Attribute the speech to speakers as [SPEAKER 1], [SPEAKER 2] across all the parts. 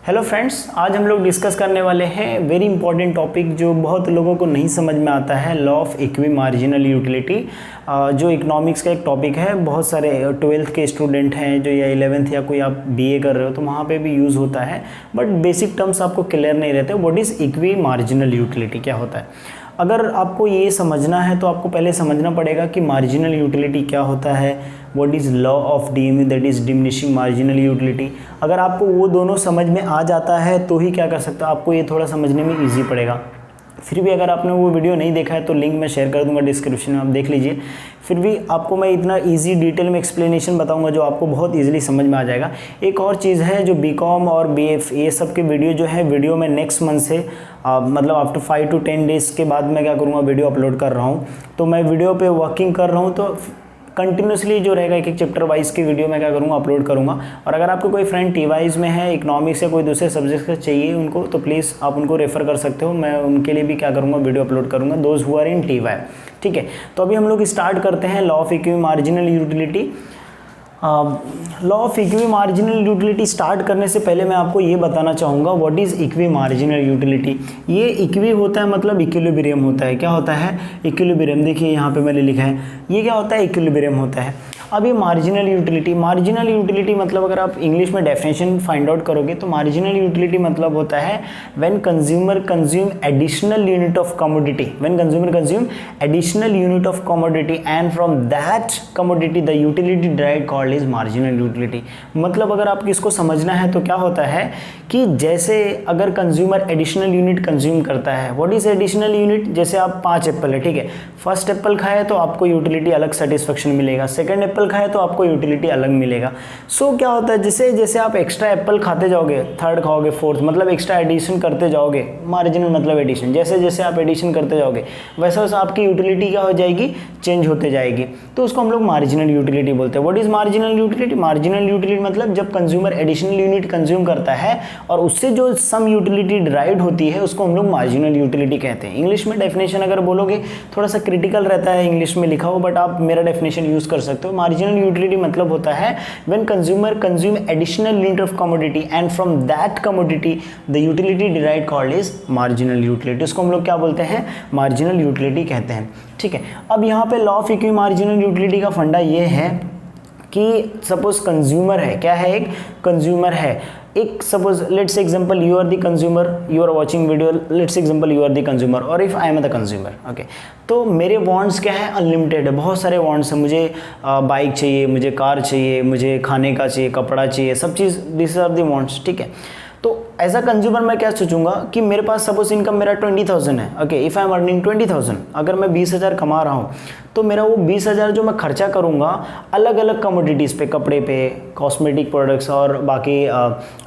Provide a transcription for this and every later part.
[SPEAKER 1] Hello friends, आज हम लोग डिस्कस करने वाले हैं वेरी इंपॉर्टेंट टॉपिक जो बहुत लोगों को नहीं समझ में आता है, law of equi marginal utility. जो इकोनॉमिक्स का एक टॉपिक है। बहुत सारे 12th के स्टूडेंट हैं जो या 11th या कोई आप बीए कर रहे हो तो वहाँ पे भी यूज़ होता है, बट बेसिक टर्म्स आपको क्लियर नहीं रहते। What is equi marginal utility, क्या होता है? अगर आपको ये समझना है तो आपको पहले समझना पड़ेगा कि मार्जिनल यूटिलिटी क्या होता है। What is law of DMU, that is diminishing marginal utility. अगर आपको वो दोनों समझ में आ जाता है तो ही क्या कर सकते हो, आपको ये थोड़ा समझने में ईजी पड़ेगा। फिर भी अगर आपने वो वीडियो नहीं देखा है तो लिंक मैं शेयर कर दूंगा डिस्क्रिप्शन में, आप देख लीजिए। फिर भी आपको मैं इतना इजी डिटेल में एक्सप्लेनेशन बताऊंगा जो आपको बहुत इजीली समझ में आ जाएगा। एक और चीज़ है, जो बीकॉम और बीएफ ये सब के वीडियो जो है, वीडियो में नेक्स्ट मंथ से मतलब आफ्टर 5 to 10 डेज़ के बाद मैं क्या करूँगा, वीडियो अपलोड कर रहा हूँ। तो मैं वीडियो पे वर्किंग कर रहा हूँ तो कंटिन्यूसली जो रहेगा एक चैप्टर वाइज की वीडियो मैं क्या करूँगा, अपलोड करूँगा। और अगर आपको कोई फ्रेंड टी वाइज में है, इकोनॉमिक्स या कोई दूसरे सब्जेक्ट का चाहिए उनको, तो प्लीज़ आप उनको रेफ़र कर सकते हो। मैं उनके लिए भी क्या करूँगा, वीडियो अपलोड करूँगा, those who are in T Y. ठीक है, तो अभी हम लोग स्टार्ट करते हैं law of equi marginal utility. Law of equi marginal utility start करने से पहले मैं आपको ये बताना चाहूँगा what is equi marginal utility. ये इक्वी होता है मतलब इक्विलिब्रियम होता है। क्या होता है? इक्विलिब्रियम। देखिए यहाँ पे मैंने लिखा है, ये क्या होता है, इक्विलिब्रियम होता है। अब ये मार्जिनल यूटिलिटी मतलब अगर आप इंग्लिश में डेफिनेशन फाइंड आउट करोगे तो मार्जिनल यूटिलिटी मतलब होता है when consumer consume additional unit of commodity, when consumer consume additional unit of commodity and from that commodity the utility derived called is marginal utility. मतलब अगर आपको इसको समझना है तो क्या होता है कि जैसे अगर कंज्यूमर एडिशनल यूनिट कंज्यूम करता है, व्हाट इज एडिशनल यूनिट? जैसे आप 5 एप्पल है, ठीक है, फर्स्ट एप्पल खाए तो आपको यूटिलिटी अलग सेटिस्फेक्शन मिलेगा, सेकंड एप्पल खाए तो आपको यूटिलिटी अलग मिलेगा। सो क्या होता है, जैसे जैसे आप एक्स्ट्रा एप्पल खाते जाओगे, थर्ड खाओगे, फोर्थ, मतलब एक्स्ट्रा एडिशन करते जाओगे, मार्जिनल मतलब एडिशन, जैसे जैसे आप एडिशन करते जाओगे वैसे वैसे आपकी यूटिलिटी क्या हो जाएगी, चेंज होते जाएगी। तो उसको हम लोग मार्जिनल यूटिलिटी बोलते हैं। What is marginal utility? Marginal utility मतलब जब कंज्यूमर एडिशनल यूनिट कंज्यूम करता है और उससे जो सम यूटिलिटी डिराइव्ड होती है उसको हम लोग मार्जिनल यूटिलिटी कहते हैं। इंग्लिश में डेफिनेशन अगर बोलोगे थोड़ा सा क्रिटिकल रहता है इंग्लिश में लिखा हो, बट आप मेरा डेफिनेशन यूज कर सकते हो। मार्जिनल यूटिलिटी मतलब होता है when consumer consume additional unit of commodity and from that commodity the utility derived called is marginal utility. उसको हम लोग क्या बोलते हैं, मार्जिनल यूटिलिटी कहते हैं। ठीक है, अब यहाँ पे law of equi marginal utility का फंडा ये है कि सपोज कंज्यूमर है, क्या है, एक कंज्यूमर है। एक suppose let's example you are the consumer, you are watching video, let's example you are the consumer और if I am the consumer, okay. तो मेरे वांट्स क्या है, अनलिमिटेड है, बहुत सारे वांट्स हैं। मुझे बाइक चाहिए, मुझे कार चाहिए, मुझे खाने का चाहिए, कपड़ा चाहिए, सब चीज़, दिस आर द वांट्स। ठीक है, तो एज अ कंज्यूमर मैं क्या सोचूंगा कि मेरे पास सपोज इनकम मेरा 20,000 है, okay, if I am earning 20,000, अगर मैं 20,000 कमा रहा हूँ तो मेरा वो 20,000 जो मैं खर्चा करूँगा अलग अलग कमोडिटीज़ पे, कपड़े पे, कॉस्मेटिक प्रोडक्ट्स और बाकी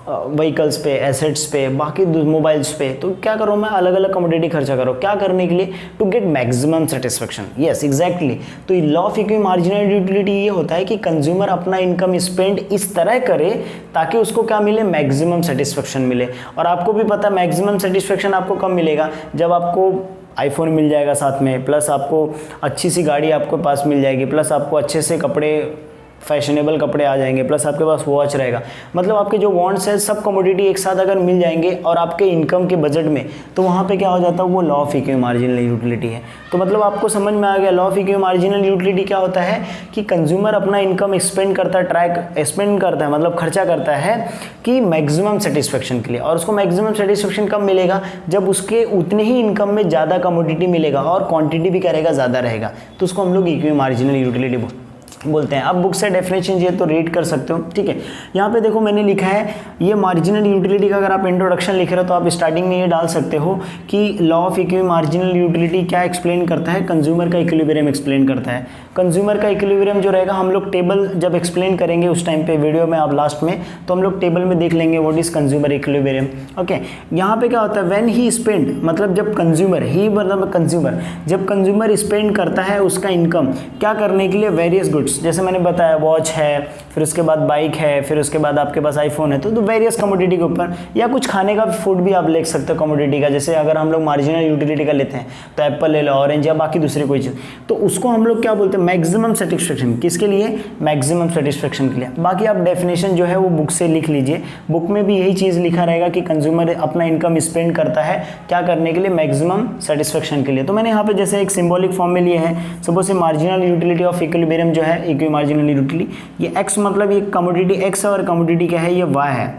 [SPEAKER 1] व्हीकल्स पे, एसेट्स पे, बाकी मोबाइल्स पे, तो क्या करूँ मैं, अलग अलग कमोडिटी खर्चा करूँ, क्या करने के लिए, to get maximum satisfaction. Yes exactly. तो law of equi marginal utility ये होता है कि कंज्यूमर अपना इनकम स्पेंड इस तरह करे ताकि उसको क्या मिले, मैक्सिमम सेटिस्फेक्शन मिले। और आपको भी पता है मैक्सिमम सेटिस्फेक्शन आपको कब मिलेगा, जब आपको आईफोन मिल जाएगा साथ में, प्लस आपको अच्छी सी गाड़ी आपके पास मिल जाएगी, प्लस आपको अच्छे से कपड़े, फैशनेबल कपड़े आ जाएंगे, प्लस आपके पास वॉच रहेगा। मतलब आपके जो वांट्स है सब कमोडिटी एक साथ अगर मिल जाएंगे और आपके इनकम के बजट में, तो वहाँ पे क्या हो जाता है, वो law of equi marginal utility है। तो मतलब आपको समझ में आ गया law of equi marginal utility क्या होता है कि कंज्यूमर अपना इनकम स्पेंड करता है, स्पेंड करता है मतलब खर्चा करता है कि मैक्सिमम सेटिस्फेक्शन के लिए। और उसको मैक्सिमम सेटिस्फेक्शन कब मिलेगा, जब उसके उतने ही इनकम में ज़्यादा कमोडिटी मिलेगा और क्वांटिटी भी क्या रहेगा, ज़्यादा रहेगा। तो उसको हम लोग इक्वी मार्जिनल यूटिलिटी बोलते हैं। अब बुक से डेफिनेशन चाहिए तो रीड कर सकते हो। ठीक है, यहाँ पे देखो मैंने लिखा है ये मार्जिनल यूटिलिटी का, अगर आप इंट्रोडक्शन लिख रहे हो तो आप स्टार्टिंग में ये डाल सकते हो कि law of equi marginal utility क्या एक्सप्लेन करता है, कंज्यूमर का इक्विलिब्रियम एक्सप्लेन करता है। कंज्यूमर का इक्विलिब्रियम जो रहेगा, हम लोग टेबल जब एक्सप्लेन करेंगे उस टाइम पे वीडियो में, आप लास्ट में, तो हम लोग टेबल में देख लेंगे what is consumer equilibrium. Okay, यहाँ पे क्या होता है, व्हेन ही स्पेंड, मतलब जब कंज्यूमर, ही मतलब कंज्यूमर, जब कंज्यूमर स्पेंड करता है उसका इनकम क्या करने के लिए, वेरियस गुड्स, जैसे मैंने बताया वॉच है, फिर उसके बाद बाइक है, फिर उसके बाद आपके पास आईफोन है, तो वेरियस कमोडिटी के ऊपर, या कुछ खाने का फूड भी आप ले सकते हो कमोडिटी का। जैसे अगर हम लोग मार्जिनल यूटिलिटी का लेते हैं तो एप्पल ले लो, ऑरेंज या बाकी दूसरी कोई चीज़, तो उसको हम लोग क्या बोलते हैं, मैक्सिमम सेटिस्फेक्शन किसके लिए, मैक्सिमम सेटिस्फेक्शन के लिए। बाकी आप डेफिनेशन जो है वो बुक से लिख लीजिए, बुक में भी यही चीज़ लिखा रहेगा कि कंज्यूमर अपना इनकम स्पेंड करता है क्या करने के लिए, मैक्सिमम सेटिस्फेक्शन के लिए। तो मैंने यहाँ पे जैसे एक सिंबॉलिक फॉर्म में लिए हैं, सपोज से मार्जिनल यूटिलिटी ऑफ इक्विलिब्रियम जो है, इक्वी मार्जिनल यूटिलिटी, ये एक्स मतलब ये कमोडिटी एक्स और कमोडिटी क्या है, ये वाई है,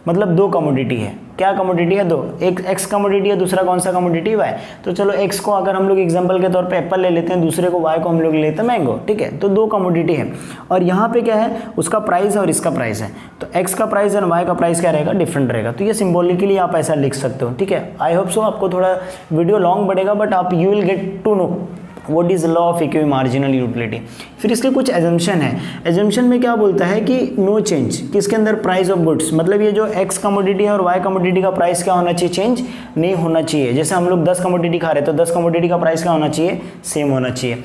[SPEAKER 1] मतलब दो कमोडिटी है। क्या कमोडिटी है, दो, एक एक्स कमोडिटी है, दूसरा कौन सा कमोडिटी, वाई। तो चलो एक्स को अगर हम लोग एग्जांपल के तौर पे एप्पल ले लेते हैं, दूसरे को वाई को हम लोग ले लेते हैं मैंगो, ठीक है। तो दो कमोडिटी है और यहाँ पे क्या है, उसका प्राइस और इसका प्राइस है। तो एक्स का प्राइस और वाई का प्राइस क्या रहेगा, डिफरेंट रहेगा। तो ये सिंबॉलिकली आप ऐसा लिख सकते हो, ठीक है। आई होप सो आपको थोड़ा वीडियो लॉन्ग बढ़ेगा, बट आप you will get to know what is law of equi marginal utility. फिर इसके कुछ एजम्पशन है। एजम्पशन में क्या बोलता है कि नो चेंज किसके अंदर, प्राइस ऑफ गुड्स, मतलब ये जो एक्स कमोडिटी है और वाई कमोडिटी का प्राइस क्या होना चाहिए, चेंज नहीं होना चाहिए। जैसे हम लोग 10 कमोडिटी खा रहे हैं तो 10 कमोडिटी का प्राइस क्या होना चाहिए, सेम होना चाहिए।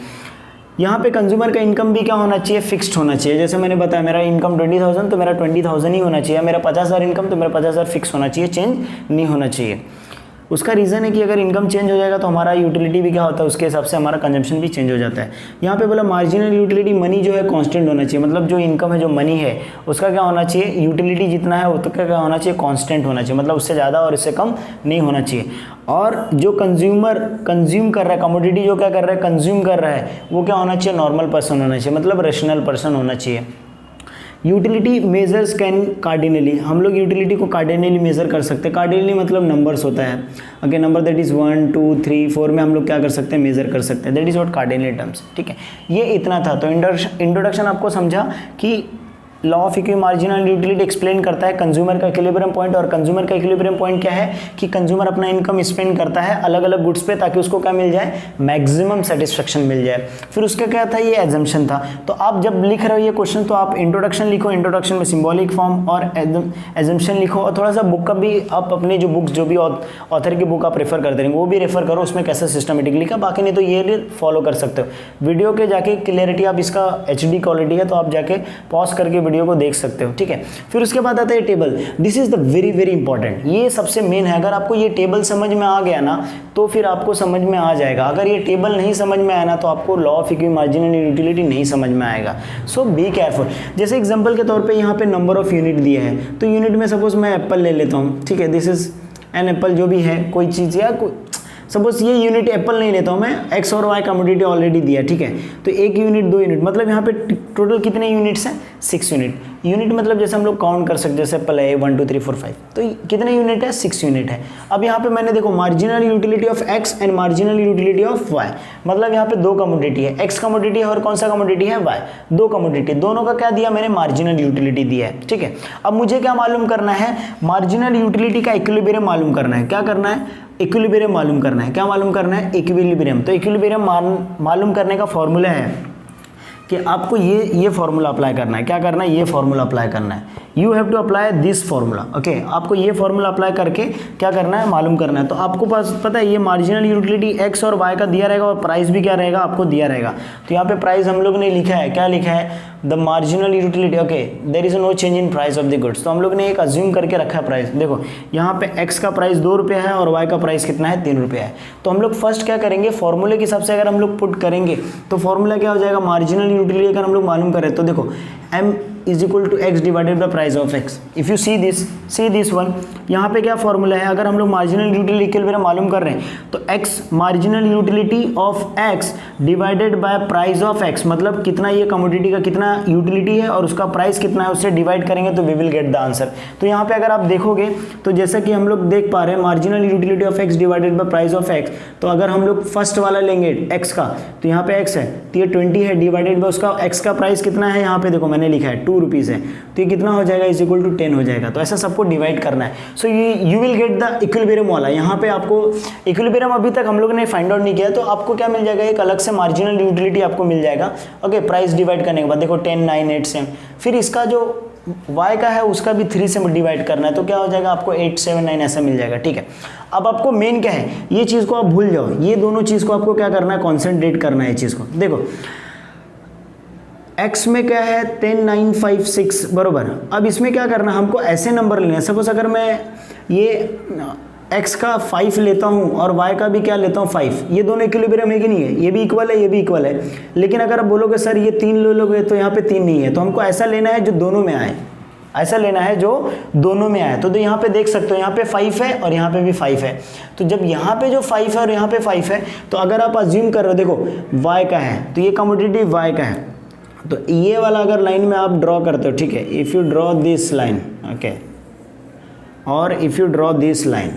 [SPEAKER 1] यहाँ पे कंज्यूमर का इनकम भी क्या होना चाहिए, फिक्स्ड होना चाहिए। जैसे मैंने बताया मेरा इनकम 20,000 तो मेरा 20,000 ही होना चाहिए, मेरा 50,000 इनकम तो मेरा 50,000 फिक्स होना चाहिए, चेंज नहीं होना चाहिए। उसका रीज़न है कि अगर इनकम चेंज हो जाएगा तो हमारा यूटिलिटी भी क्या होता है, उसके हिसाब से हमारा कंजम्पशन भी चेंज हो जाता है। यहाँ पे बोला मार्जिनल यूटिलिटी, मनी जो है कांस्टेंट होना चाहिए, मतलब जो इनकम है, जो मनी है, उसका क्या होना चाहिए, यूटिलिटी जितना है उसका क्या होना चाहिए, कांस्टेंट होना चाहिए, मतलब उससे ज़्यादा और इससे कम नहीं होना चाहिए। और जो कंज्यूमर कंज्यूम कर रहा है, कमोडिटी जो क्या कर रहा है, कंज्यूम कर रहा है, वो क्या होना चाहिए, नॉर्मल पर्सन होना चाहिए, मतलब रेशनल पर्सन होना चाहिए। यूटिलिटी मेजर्स कैन कार्डिनली, हम लोग यूटिलिटी को कार्डिनली मेजर कर सकते हैं। कार्डिनली मतलब नंबर्स होता है, ओके, नंबर दैट इज़ 1 2 3 4 में हम लोग क्या कर सकते हैं, मेजर कर सकते हैं, that is what cardinally terms, ठीक है। ये इतना था। तो इंट्रोडक्शन आपको समझा कि law of equi marginal utility explain करता है कंज्यूमर का इक्विलिब्रियम पॉइंट, और कंज्यूमर का इक्विलिब्रियम पॉइंट क्या है कि कंज्यूमर अपना इनकम स्पेंड करता है अलग अलग गुड्स पे ताकि उसको क्या मिल जाए, मैक्सिमम सेटिस्फेक्शन मिल जाए। फिर उसका क्या था, ये एजम्पशन था। तो आप जब लिख रहे हो ये क्वेश्चन तो आप इंट्रोडक्शन लिखो, इंट्रोडक्शन में सिंबॉलिक फॉर्म और एजम्पशन लिखो, और थोड़ा सा बुक का भी आप अपनी जो बुक्स जो भी ऑथर की बुक आप रेफर करते रहेंगे वो भी रेफर करो, उसमें कैसे सिस्टमेटिक लिखा। बाकी नहीं तो ये फॉलो कर सकते हो। वीडियो के जाके क्लियरिटी आप इसका HD क्वालिटी है तो आप जाके पॉज करके वीडियो को देख सकते हो, ठीक है। फिर उसके बाद आता है table. This is the very very important, ये सबसे मेन है। अगर आपको ये टेबल समझ में आ गया ना तो फिर आपको समझ में आ जाएगा। अगर ये टेबल नहीं समझ में आया ना तो आपको law of equi marginal utility नहीं समझ में आएगा। सो बी केयरफुल। जैसे एग्जांपल के तौर पे यहाँ पे नंबर ऑफ यूनिट दिया है, तो यूनिट में सपोज मैं एप्पल ले लेता हूँ, ठीक है, दिस इज एन एप्पल, जो भी है कोई चीज़, या सपोज ये यूनिट एप्पल नहीं लेता हूँ मैं, एक्स और वाई कमोडिटी ऑलरेडी दिया, ठीक है। तो एक यूनिट, दो यूनिट, मतलब यहाँ पे टोटल कितने यूनिट्स हैं, 6 यूनिट। यूनिट मतलब जैसे हम लोग काउंट कर सकते हैं, जैसे एप्पल है 1 2 3 4 5, तो कितने यूनिट है, 6 यूनिट है। अब यहाँ पे मैंने देखो marginal utility of x and marginal utility of y, मतलब यहाँ पे दो कमोडिटी है, एक्स कमोडिटी है और कौन सा कमोडिटी है, वाई, दो कमोडिटी, दोनों का क्या दिया मैंने, मार्जिनल यूटिलिटी दिया है, ठीक है। अब मुझे क्या मालूम करना है, मार्जिनल यूटिलिटी का इक्विलिब्रियम मालूम करना है। क्या करना है, इक्विलिब्रियम मालूम करना है। क्या मालूम करना है, इक्विलिब्रियम। तो इक्विलिब्रियम मालूम करने का फॉर्मूला है कि आपको ये फॉर्मूला अप्लाई करना है। क्या करना है, ये फॉर्मूला अप्लाई करना है। You have to apply this formula, okay. आपको ये फॉर्मूला अप्लाई करके क्या करना है, मालूम करना है। तो आपको पास पता है ये मार्जिनल यूटिलिटी एक्स और वाई का दिया रहेगा और प्राइस भी क्या रहेगा, आपको दिया रहेगा। तो यहाँ पे प्राइस हम लोग ने लिखा है, क्या लिखा है, the marginal utility, okay, there is no change in price of the goods. तो हम लोग ने एक अज्यूम करके रखा है प्राइस। देखो यहाँ पे एक्स का प्राइस 2 रुपये है और वाई का प्राइस कितना है, 3 रुपये है। तो हम लोग फर्स्ट क्या करेंगे, फॉर्मूले के हिसाब से अगर हम लोग पुट करेंगे तो फॉर्मूला क्या हो जाएगा, मार्जिनल यूटिलिटी अगर हम लोग मालूम करें तो देखो m is equal to x divided by price of x. If you see this one, यहाँ पे क्या फॉर्मूला है, अगर हम लोग मार्जिनल यूटिलिटी इक्विलिब्रियम मालूम कर रहे हैं तो x marginal utility of x divided by price of x, मतलब कितना ये कमोडिटी का कितना यूटिलिटी है और उसका प्राइस कितना है, उससे डिवाइड करेंगे तो we will get the answer. तो यहाँ पे अगर आप देखोगे तो जैसा कि हम लोग देख पा रहे हैं marginal utility of x divided by price of x, तो अगर हम लोग फर्स्ट वाला लेंगे x का, तो यहाँ पे x है तो ये 20 है, डिवाइडेड बाय उसका x का प्राइस कितना है, यहाँ पे देखो मैंने लिखा है 2 रुपीज़ है, तो ये कितना हो जाएगा, इज इक्वल टू 10 हो जाएगा। तो ऐसा सबको डिवाइड करना है। So you will get the equilibrium वाला। यहाँ पे आपको इक्विलिब्रियम अभी तक हम लोग ने फाइंड आउट नहीं किया, तो आपको क्या मिल जाएगा, एक अलग से मार्जिनल यूटिलिटी आपको मिल जाएगा, ओके। प्राइस डिवाइड करने के बाद देखो 10 9 8 7, फिर इसका जो y का है उसका भी 3 से डिवाइड करना है, तो क्या हो जाएगा आपको 8 7 9 ऐसा मिल जाएगा, ठीक है। अब आपको मेन क्या है, ये चीज़ को आप भूल जाओ, ये दोनों चीज़ को आपको क्या करना है, कॉन्सेंट्रेट करना है। ये चीज़ को देखो x में क्या है 10 9 5 6 बरोबर। अब इसमें क्या करना है, हमको ऐसे नंबर लेने हैं। सपोज अगर मैं ये x का 5 लेता हूँ और y का भी क्या लेता हूँ 5, ये दोनों इक्विलिब्रियम है कि नहीं है, ये भी इक्वल है ये भी इक्वल है। लेकिन अगर आप बोलोगे सर ये 3 ले लोगे तो यहाँ पे 3 नहीं है, तो हमको ऐसा लेना है जो दोनों में आए, ऐसा लेना है जो दोनों में आए। तो यहाँ पे देख सकते हो यहाँ पे 5 है और यहाँ पे भी 5 है। तो जब यहाँ पे जो 5 है और यहाँ पे 5 है, तो अगर आप अज्यूम कर रहे हो देखो y का है तो ये कमोडिटी y का है, तो ये वाला अगर लाइन में आप ड्रॉ करते हो, ठीक है, if you draw this line, okay, और if you draw this line,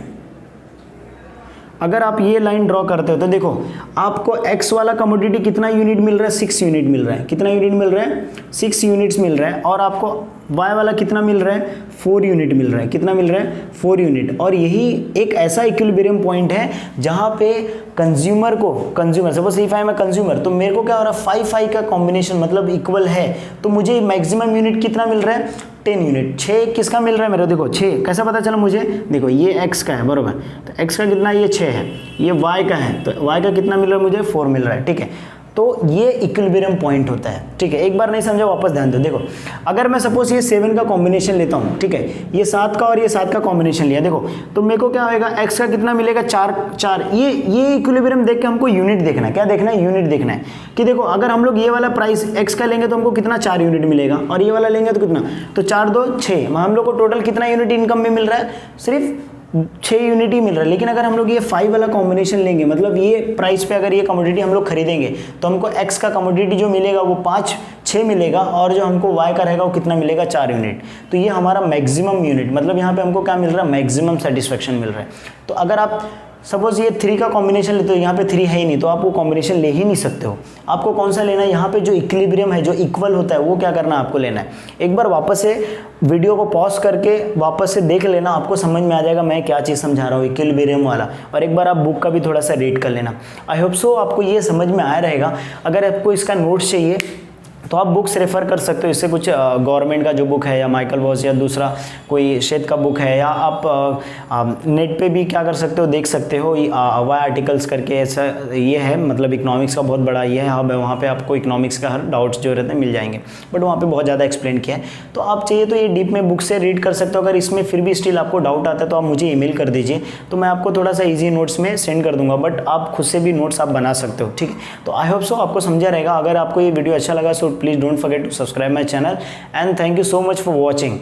[SPEAKER 1] अगर आप ये लाइन ड्रॉ करते हो तो देखो आपको x वाला कमोडिटी कितना यूनिट मिल रहा है, 6 यूनिट मिल रहा है। कितना यूनिट मिल रहा है, 6 यूनिट्स मिल रहा है। और आपको y वाला कितना मिल रहा है, 4 यूनिट मिल रहा है। कितना मिल रहा है, 4 यूनिट। और यही एक ऐसा इक्विलिब्रियम पॉइंट है जहाँ पे कंज्यूमर को, consumer suppose if I am a consumer, तो मेरे को क्या हो रहा है 5 का कॉम्बिनेशन मतलब इक्वल है, तो मुझे मैक्सिमम यूनिट कितना मिल रहा है, 10 यूनिट। 6 किसका मिल रहा है मेरे, देखो 6 कैसा पता चला मुझे, देखो ये x का है बरोबर, तो x का कितना, ये 6 है, ये y का है, तो y का कितना मिल रहा है मुझे, 4 मिल रहा है, ठीक है। तो ये इक्विलिब्रियम पॉइंट होता है, ठीक है। एक बार नहीं समझा वापस ध्यान दो। देखो अगर मैं सपोज ये 7 का कॉम्बिनेशन लेता हूँ, ठीक है, ये 7 का और ये 7 का कॉम्बिनेशन लिया, देखो तो मेरे को क्या होएगा, x का कितना मिलेगा, 4। ये इक्विलिब्रियम देख के हमको यूनिट देखना है, क्या देखना है, यूनिट देखना है कि देखो अगर हम लोग ये वाला प्राइस x का लेंगे तो हमको कितना 4 यूनिट मिलेगा, और ये वाला लेंगे तो कितना, तो 4 2 6, हम लोग को टोटल कितना यूनिट इनकम में मिल रहा है, सिर्फ 6 यूनिट ही मिल रहा है। लेकिन अगर हम लोग ये 5 वाला कॉम्बिनेशन लेंगे, मतलब ये प्राइस पे अगर ये कमोडिटी हम लोग खरीदेंगे, तो हमको x का कमोडिटी जो मिलेगा वो 6 मिलेगा, और जो हमको y का रहेगा वो कितना मिलेगा, 4 यूनिट। तो ये हमारा मैक्सिमम यूनिट, मतलब यहाँ पे हमको क्या मिल रहा है, मैक्सिमम सेटिस्फेक्शन मिल रहा है। तो अगर आप सपोज ये 3 का कॉम्बिनेशन लेते हो, यहाँ पे 3 है ही नहीं, तो आप वो कॉम्बिनेशन ले ही नहीं सकते हो। आपको कौन सा लेना है, यहाँ पे जो इक्विलिब्रियम है, जो इक्वल होता है, वो क्या करना है, आपको लेना है। एक बार वापस से वीडियो को पॉज करके वापस से देख लेना, आपको समझ में आ जाएगा मैं क्या चीज़ समझा रहा हूँ, इक्विलिब्रियम वाला। और एक बार आप बुक का भी थोड़ा सा रीड कर लेना। आई होप सो आपको ये समझ में आया रहेगा। अगर आपको इसका नोट्स चाहिए तो आप बुक्स रेफ़र कर सकते हो, इससे कुछ गवर्नमेंट का जो बुक है, या माइकल वॉस, या दूसरा कोई शेद का बुक है, या आप नेट पे भी क्या कर सकते हो, देख सकते हो, वाई आर्टिकल्स करके ऐसा ये है, मतलब इकोनॉमिक्स का बहुत बड़ा ये है हब है, वहाँ पे आपको इकोनॉमिक्स का हर डाउट्स जो रहते हैं मिल जाएंगे, बट वहाँ पे बहुत ज़्यादा एक्सप्लेन किया है। तो आप चाहिए तो ये डीप में बुक से रीड कर सकते हो। अगर इसमें फिर भी स्टिल आपको डाउट आता है तो आप मुझे ईमेल कर दीजिए, तो मैं आपको थोड़ा सा ईजी नोट्स में सेंड कर दूंगा, बट आप खुद से भी नोट्स आप बना सकते हो, ठीक है। तो आई होप सो आपको समझा रहेगा। अगर आपको ये वीडियो अच्छा लगा so please don't forget to subscribe my channel, and thank you so much for watching.